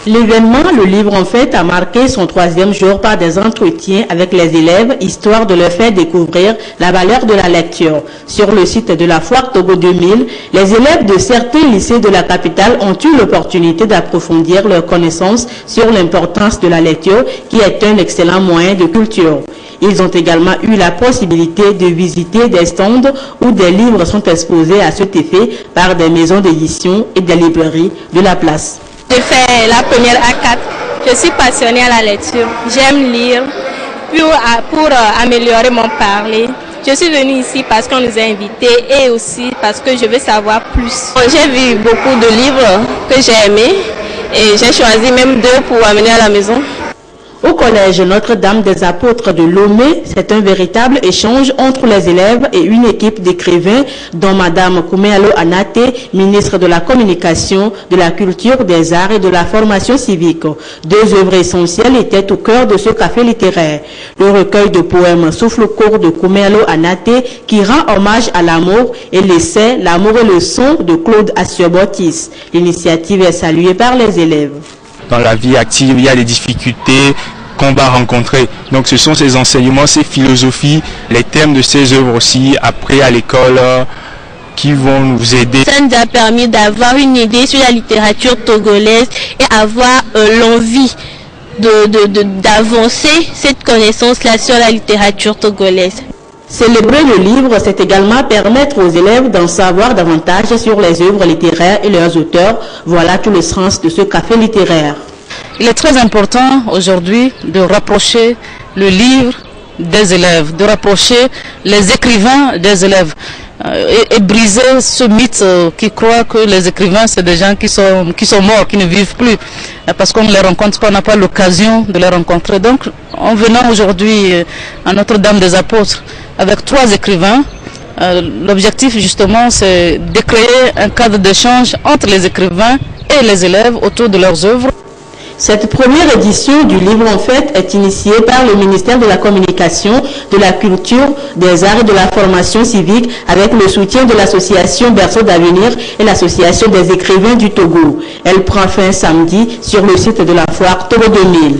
L'événement Le Livre en Fête a marqué son 3e jour par des entretiens avec les élèves, histoire de leur faire découvrir la valeur de la lecture. Sur le site de la Foire Togo 2000, les élèves de certains lycées de la capitale ont eu l'opportunité d'approfondir leurs connaissances sur l'importance de la lecture, qui est un excellent moyen de culture. Ils ont également eu la possibilité de visiter des stands où des livres sont exposés à cet effet par des maisons d'édition et des librairies de la place. J'ai fait la première A4. Je suis passionnée à la lecture. J'aime lire pour améliorer mon parler. Je suis venue ici parce qu'on nous a invités et aussi parce que je veux savoir plus. J'ai vu beaucoup de livres que j'ai aimés et j'ai choisi même 2 pour amener à la maison. Au collège Notre-Dame des Apôtres de Lomé, c'est un véritable échange entre les élèves et une équipe d'écrivains dont Madame Kouméalo Anate, ministre de la Communication, de la Culture, des Arts et de la Formation civique. 2 œuvres essentielles étaient au cœur de ce café littéraire. Le recueil de poèmes Souffle court de Kouméalo Anate qui rend hommage à l'amour et l'essai L'amour et le son de Claude Assio-Botis. L'initiative est saluée par les élèves. Dans la vie active, il y a des difficultés qu'on va rencontrer. Donc ce sont ces enseignements, ces philosophies, les thèmes de ces œuvres aussi, après à l'école, qui vont nous aider. Ça nous a permis d'avoir une idée sur la littérature togolaise et avoir l'envie d'avancer cette connaissance-là sur la littérature togolaise. Célébrer le livre, c'est également permettre aux élèves d'en savoir davantage sur les œuvres littéraires et leurs auteurs. Voilà tout le sens de ce café littéraire. Il est très important aujourd'hui de rapprocher le livre des élèves, de rapprocher les écrivains des élèves et briser ce mythe qui croit que les écrivains c'est des gens qui sont morts, qui ne vivent plus parce qu'on ne les rencontre pas, on n'a pas l'occasion de les rencontrer. Donc en venant aujourd'hui à Notre-Dame des Apôtres avec 3 écrivains, l'objectif justement c'est de créer un cadre d'échange entre les écrivains et les élèves autour de leurs œuvres. Cette première édition du Livre en Fête est initiée par le ministère de la Communication, de la Culture, des Arts et de la Formation civique avec le soutien de l'association Berceau d'Avenir et l'association des écrivains du Togo. Elle prend fin samedi sur le site de la Foire Togo 2000.